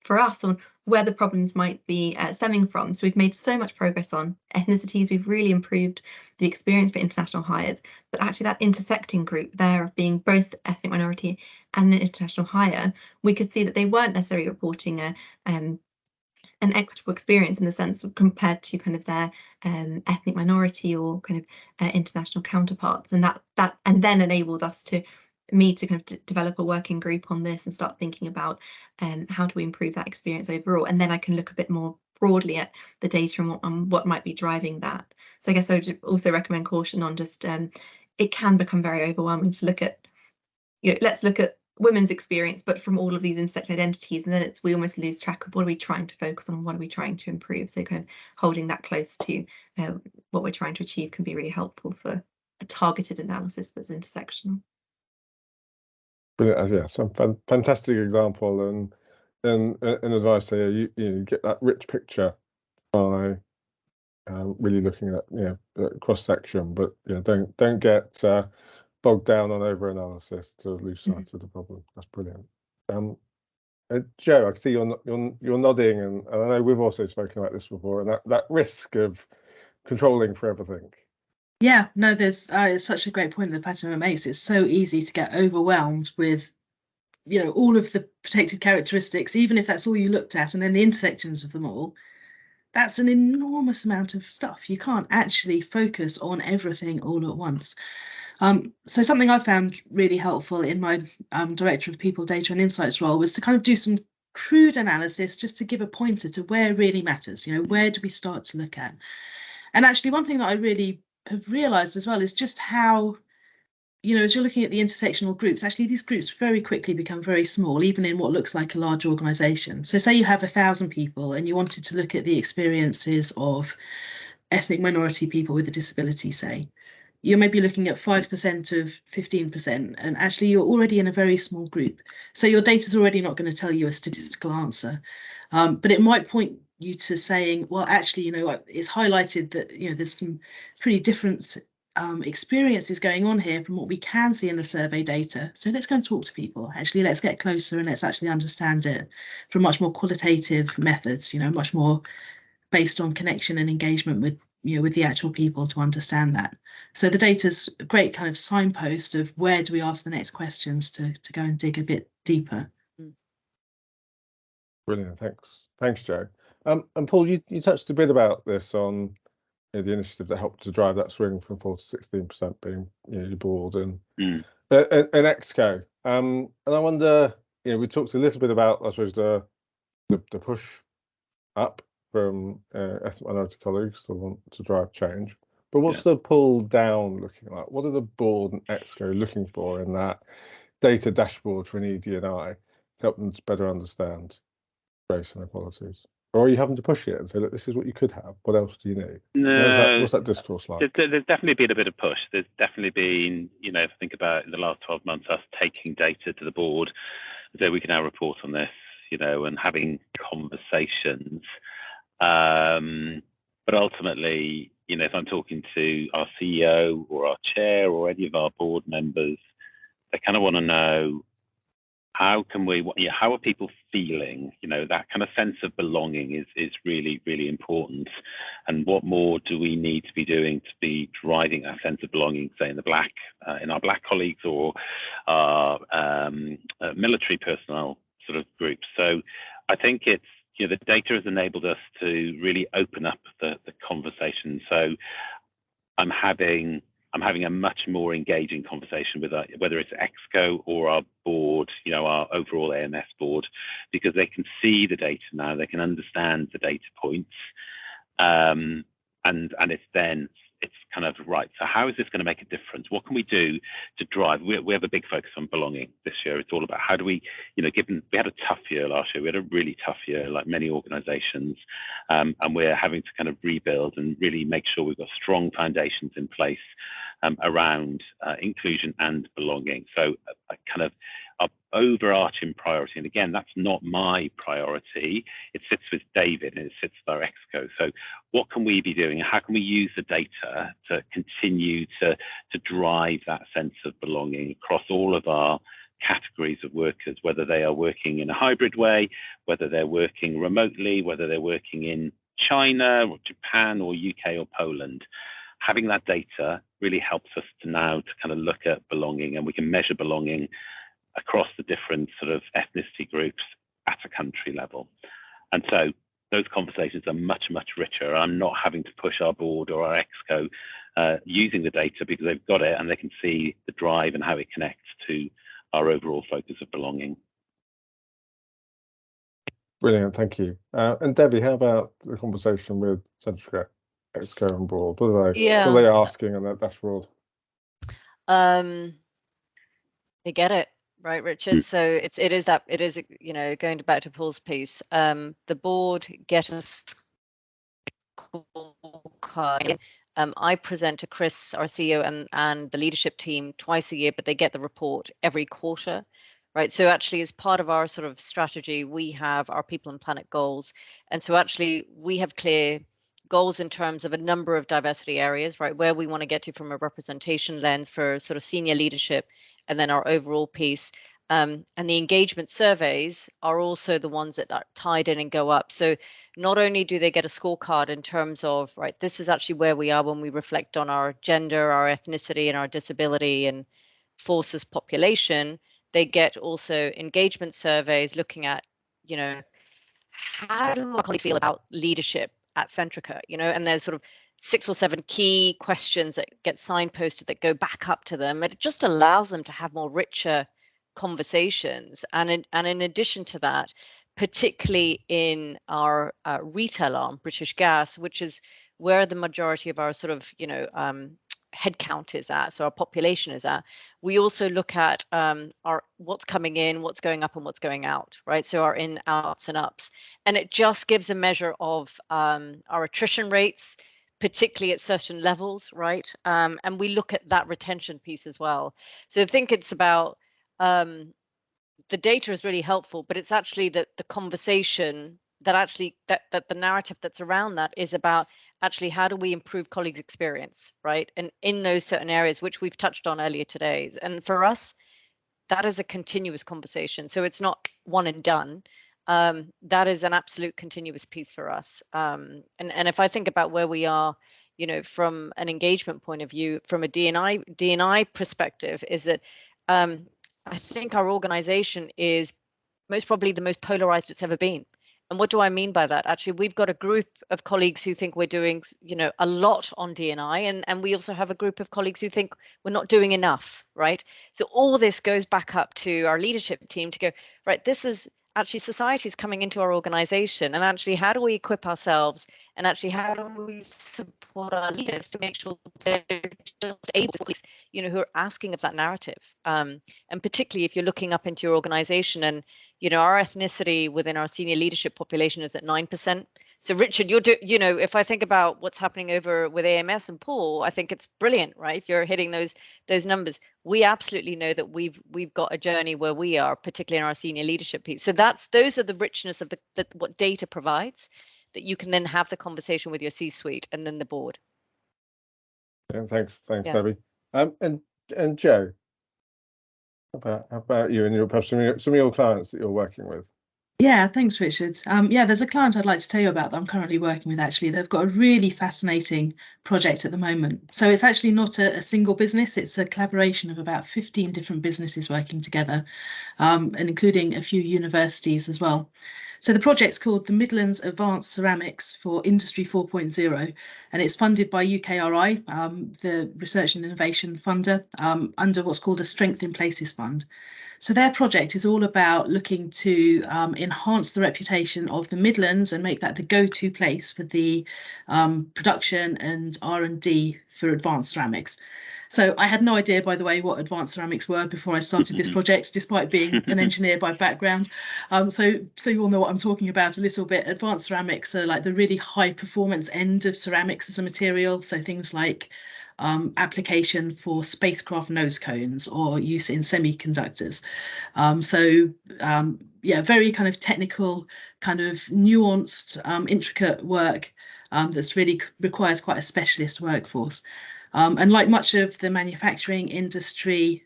for us on where the problems might be stemming from. So we've made so much progress on ethnicities. We've really improved the experience for international hires, but actually that intersecting group there of being both ethnic minority and an international hire, we could see that they weren't necessarily reporting an equitable experience in the sense of compared to kind of their ethnic minority or kind of international counterparts, and that then enabled us to kind of develop a working group on this and start thinking about how do we improve that experience overall. And then I can look a bit more broadly at the data and what might be driving that. So I guess I would also recommend caution on just it can become very overwhelming to look at, let's look at women's experience, but from all of these intersecting identities, and then we almost lose track of what are we trying to focus on, what are we trying to improve. So kind of holding that close to what we're trying to achieve can be really helpful for a targeted analysis that's intersectional. Brilliant, yeah, some fantastic example, and as I say, you get that rich picture by really looking at cross section, but don't get bogged down on over analysis to lose sight of the problem. That's brilliant. Joe, I see you're nodding, and I know we've also spoken about this before, and that risk of controlling for everything. Yeah, no, there's it's such a great point that Fatima makes. It's so easy to get overwhelmed with all of the protected characteristics, even if that's all you looked at, and then the intersections of them all. That's an enormous amount of stuff. You can't actually focus on everything all at once. So something I found really helpful in my Director of People, Data and Insights role was to kind of do some crude analysis just to give a pointer to where it really matters. Where do we start to look at? And actually, one thing that I really have realised as well is just how, as you're looking at the intersectional groups, actually these groups very quickly become very small, even in what looks like a large organisation. So say you have 1,000 people and you wanted to look at the experiences of ethnic minority people with a disability, say, you may be looking at 5% of 15%, and actually you're already in a very small group. So your data is already not going to tell you a statistical answer, but it might point you to saying, well, actually, it's highlighted that, there's some pretty different experiences going on here from what we can see in the survey data. So let's go and talk to people. Actually, let's get closer and let's actually understand it from much more qualitative methods, much more based on connection and engagement with the actual people to understand that. So the data's a great kind of signpost of where do we ask the next questions to go and dig a bit deeper. Brilliant, thanks Joe. And Paul, you touched a bit about this on the initiative that helped to drive that swing from 4 to 16% being your board and Exco. And I wonder, we talked a little bit about, I suppose, the push up from ethnic minority colleagues to want to drive change. But what's the pull down looking like? What are the board and Exco looking for in that data dashboard for an ED&I to help them to better understand race and inequalities? Or are you having to push it and say, look, this is what you could have. What else do you need? No, what's that discourse like? There's definitely been a bit of push. There's definitely been, if you think about in the last 12 months, us taking data to the board, so we can now report on this, and having conversations. But ultimately, if I'm talking to our CEO or our chair or any of our board members, they kind of want to know how can we, how are people feeling? That kind of sense of belonging is really, really important. And what more do we need to be doing to be driving that sense of belonging, say in our Black colleagues or our military personnel sort of groups? So I think it's, the data has enabled us to really open up the conversation. So I'm having a much more engaging conversation with whether it's EXCO or our board, our overall AMS board, because they can see the data now, they can understand the data points, and it's kind of right. So how is this going to make a difference? What can we do to drive? We have a big focus on belonging this year. It's all about how do we, given we had a tough year last year, we had a really tough year, like many organisations, and we're having to kind of rebuild and really make sure we've got strong foundations in place around inclusion and belonging. So a kind of our overarching priority, and again, that's not my priority, it sits with David and it sits with our EXCO. So what can we be doing? How can we use the data to continue to drive that sense of belonging across all of our categories of workers, whether they are working in a hybrid way, whether they're working remotely, whether they're working in China or Japan or UK or Poland? Having that data really helps us to kind of look at belonging, and we can measure belonging across the different sort of ethnicity groups at a country level. And so those conversations are much, much richer. I'm not having to push our board or our EXCO using the data, because they've got it and they can see the drive and how it connects to our overall focus of belonging. Brilliant, thank you. And Devi, how about the conversation with Centrica, EXCO and board? What are they asking on that dashboard? They get it. Right, Richard. So it is going back to Paul's piece. The board get a scorecard. I present to Chris, our CEO, and the leadership team twice a year, but they get the report every quarter. Right. So actually, as part of our sort of strategy, we have our people and planet goals. And so actually, we have clear goals in terms of a number of diversity areas, right, where we want to get to from a representation lens for sort of senior leadership, and then our overall piece. And the engagement surveys are also the ones that are tied in and go up. So not only do they get a scorecard in terms of, right, this is actually where we are when we reflect on our gender, our ethnicity, and our disability and forces population, they get also engagement surveys looking at, how do our colleagues feel about leadership at Centrica, and there's sort of 6 or 7 key questions that get signposted that go back up to them. It just allows them to have more richer conversations. And in addition to that, particularly in our retail arm, British Gas, which is where the majority of our sort of, headcount is at, so our population is at, we also look at our what's coming in, what's going up, and what's going out, right? So our in, outs, and ups. And it just gives a measure of our attrition rates, particularly at certain levels, right? And we look at that retention piece as well. So I think it's about the data is really helpful, but it's actually the conversation that the narrative that's around that is about actually how do we improve colleagues' experience, right? And in those certain areas, which we've touched on earlier today. And for us, that is a continuous conversation. So it's not one and done. That is an absolute continuous piece for us. And if I think about where we are, from an engagement point of view, from a D&I perspective, is that I think our organization is most probably the most polarized it's ever been. And what do I mean by that? Actually, we've got a group of colleagues who think we're doing, a lot on D&I, and we also have a group of colleagues who think we're not doing enough, right? So all this goes back up to our leadership team to go, right, this is actually society is coming into our organization, and actually how do we equip ourselves, and actually how do we support our leaders to make sure they're just able to, who are asking of that narrative, and particularly if you're looking up into your organization, and our ethnicity within our senior leadership population is at 9%. So Richard, if I think about what's happening over with AMS and Paul, I think it's brilliant, right? If you're hitting those numbers, we absolutely know that we've got a journey where we are, particularly in our senior leadership piece. So those are the richness of what data provides, that you can then have the conversation with your C-suite and then the board. Yeah, thanks, Debbie. And Joe, How about you and your perhaps some of your clients that you're working with? Yeah, thanks, Richard. Yeah, there's a client I'd like to tell you about that I'm currently working with, actually. They've got a really fascinating project at the moment. So it's actually not a single business, it's a collaboration of about 15 different businesses working together, and including a few universities as well. So the project's called the Midlands Advanced Ceramics for Industry 4.0, and it's funded by UKRI, the Research and Innovation Funder, under what's called a Strength in Places Fund. So their project is all about looking to enhance the reputation of the Midlands and make that the go-to place for the production and R&D for advanced ceramics. So I had no idea, by the way, what advanced ceramics were before I started this project, despite being an engineer by background. So you all know what I'm talking about a little bit. Advanced ceramics are like the really high performance end of ceramics as a material. So things like application for spacecraft nose cones or use in semiconductors. Yeah, very kind of technical, kind of nuanced, intricate work that's really requires quite a specialist workforce. And like much of the manufacturing industry,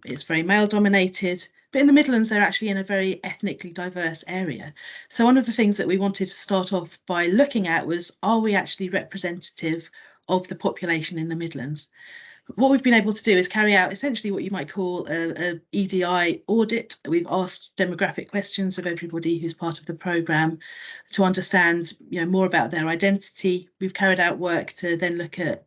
it's very male dominated. But in the Midlands, they're actually in a very ethnically diverse area. So one of the things that we wanted to start off by looking at was, are we actually representative of the population in the Midlands? What we've been able to do is carry out essentially what you might call a ED&I audit. We've asked demographic questions of everybody who's part of the programme to understand, more about their identity. We've carried out work to then look at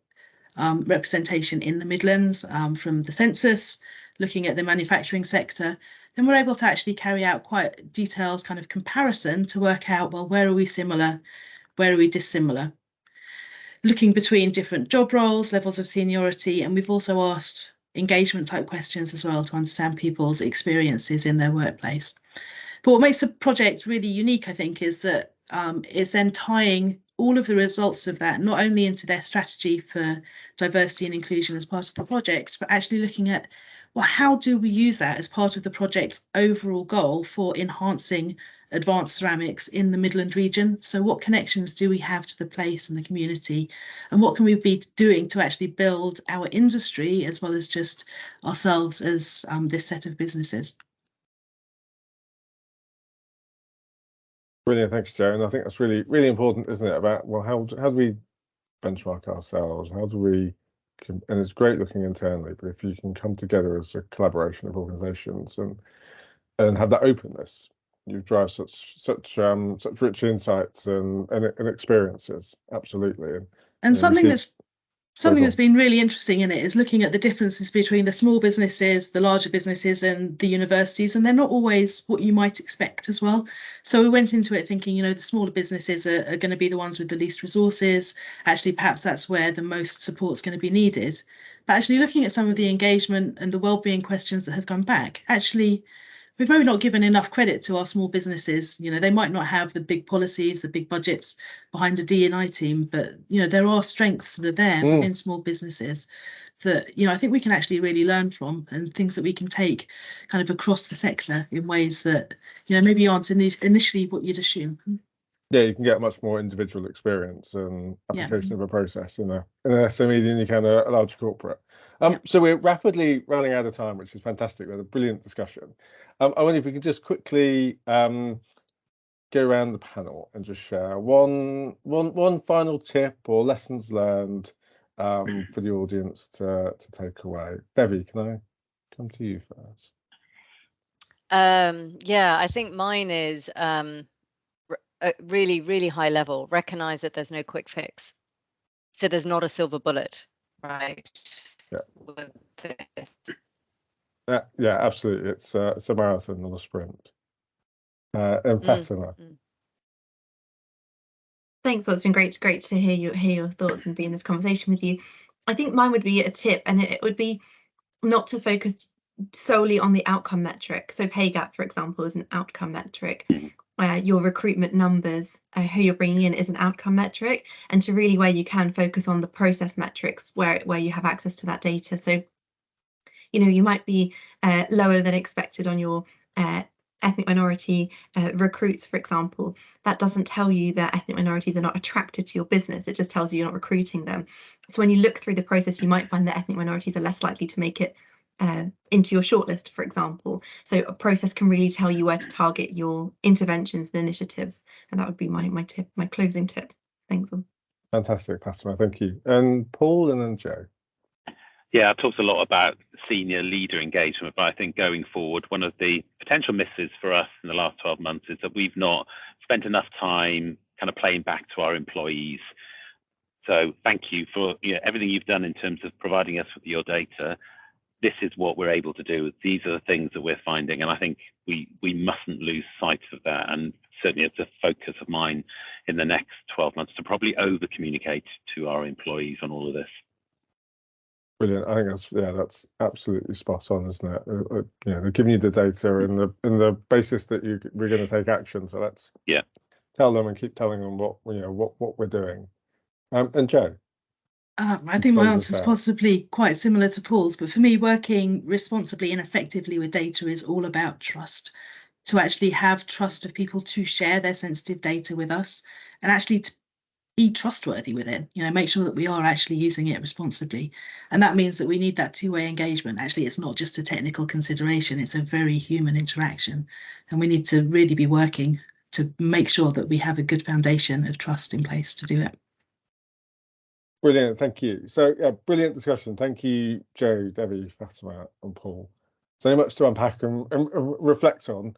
representation in the Midlands from the census, looking at the manufacturing sector. Then we're able to actually carry out quite detailed kind of comparison to work out, well, where are we similar, where are we dissimilar? Looking between different job roles, levels of seniority, and we've also asked engagement type questions as well to understand people's experiences in their workplace. But what makes the project really unique, I think, is that it's then tying all of the results of that not only into their strategy for diversity and inclusion as part of the project, but actually looking at, well, how do we use that as part of the project's overall goal for enhancing advanced ceramics in the Midland region? So what connections do we have to the place and the community, and what can we be doing to actually build our industry as well as just ourselves as this set of businesses? Brilliant, thanks, Jo. And I think that's really, really important, isn't it? About, well, how do we benchmark ourselves? How do we? And it's great looking internally, but if you can come together as a collaboration of organisations and have that openness, you drive such rich insights and experiences. Absolutely. And something that's been really interesting in it is looking at the differences between the small businesses, the larger businesses, and the universities, and they're not always what you might expect as well. So we went into it thinking, the smaller businesses are going to be the ones with the least resources. Actually, perhaps that's where the most support's going to be needed. But actually looking at some of the engagement and the wellbeing questions that have come back, actually, we've maybe not given enough credit to our small businesses. They might not have the big policies, the big budgets behind a D&I team, but there are strengths that are there within small businesses that I think we can actually really learn from, and things that we can take kind of across the sector in ways that maybe aren't initially what you'd assume. Yeah, you can get much more individual experience and application of a process in an SME than you can a large corporate. So we're rapidly running out of time, which is fantastic. We had a brilliant discussion. I wonder if we could just quickly go around the panel and just share one final tip or lessons learned for the audience to take away. Devi, can I come to you first? Yeah, I think mine is really, really high level. Recognize that there's no quick fix. So there's not a silver bullet, right? Yeah. With this. Yeah, absolutely. It's a marathon, not a sprint. And Fatima. Thanks. Well, it's been great to hear your thoughts and be in this conversation with you. I think mine would be a tip, and it would be not to focus solely on the outcome metric. So pay gap, for example, is an outcome metric. Your recruitment numbers, who you're bringing in, is an outcome metric, and to really, where you can, focus on the process metrics where you have access to that data. So you might be lower than expected on your ethnic minority recruits, for example. That doesn't tell you that ethnic minorities are not attracted to your business. It just tells you you're not recruiting them. So when you look through the process, you might find that ethnic minorities are less likely to make it into your shortlist, for example. So a process can really tell you where to target your interventions and initiatives. And that would be my tip, my closing tip. Thanks all. Fantastic, Fatima, thank you. And Paul and then Joe. Yeah, I talked a lot about senior leader engagement, but I think going forward, one of the potential misses for us in the last 12 months is that we've not spent enough time kind of playing back to our employees. So thank you for everything you've done in terms of providing us with your data. This is what we're able to do. These are the things that we're finding. And I think we mustn't lose sight of that. And certainly it's a focus of mine in the next 12 months to probably over communicate to our employees on all of this. Brilliant. I think that's absolutely spot on, isn't it? They're giving you the data in the basis that we're going to take action. So let's tell them and keep telling them what we're doing. And Joe. I think my answer is possibly quite similar to Paul's, but for me, working responsibly and effectively with data is all about trust. To actually have trust of people to share their sensitive data with us, and actually to be trustworthy with it, make sure that we are actually using it responsibly. And that means that we need that two-way engagement. Actually, it's not just a technical consideration, it's a very human interaction. And we need to really be working to make sure that we have a good foundation of trust in place to do it. Brilliant, thank you. So brilliant discussion. Thank you, Joe, Devi, Fatima and Paul. So much to unpack and reflect on.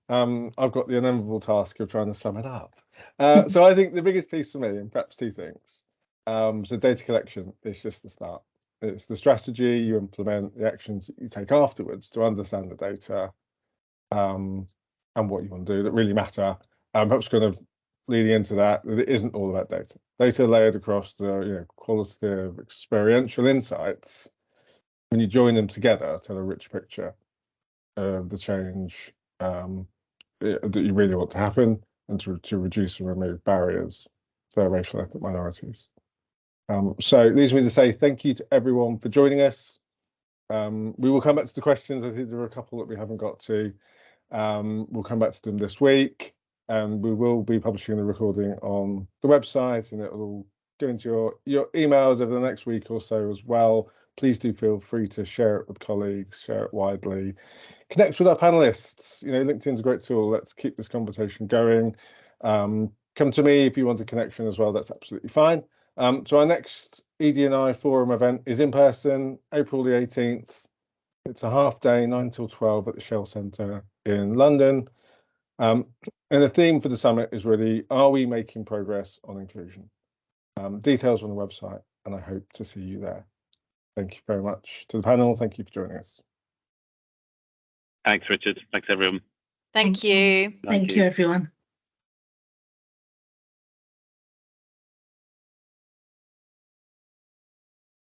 I've got the inevitable task of trying to sum it up. So I think the biggest piece for me, and perhaps two things. So data collection is just the start. It's the strategy you implement, the actions that you take afterwards to understand the data and what you want to do that really matter. Perhaps kind of leading into that it isn't all about data. Data layered across the qualitative experiential insights, when you join them together, tell a rich picture of the change that you really want to happen, and to reduce and remove barriers for racial and ethnic minorities. So it leaves me to say thank you to everyone for joining us. We will come back to the questions. I think there are a couple that we haven't got to. We'll come back to them this week, and we will be publishing the recording on the website, and it will go into your emails over the next week or so as well. Please do feel free to share it with colleagues, share it widely. Connect with our panelists. LinkedIn's a great tool. Let's keep this conversation going. Come to me if you want a connection as well. That's absolutely fine. So our next ED&I forum event is in person, April the 18th. It's a half day, 9 till 12 at the Shell Centre in London. And the theme for the summit is really, are we making progress on inclusion? Details on the website, and I hope to see you there. Thank you very much to the panel. Thank you for joining us. Thanks, Richard. Thanks, everyone. Thank you. Thank you, everyone.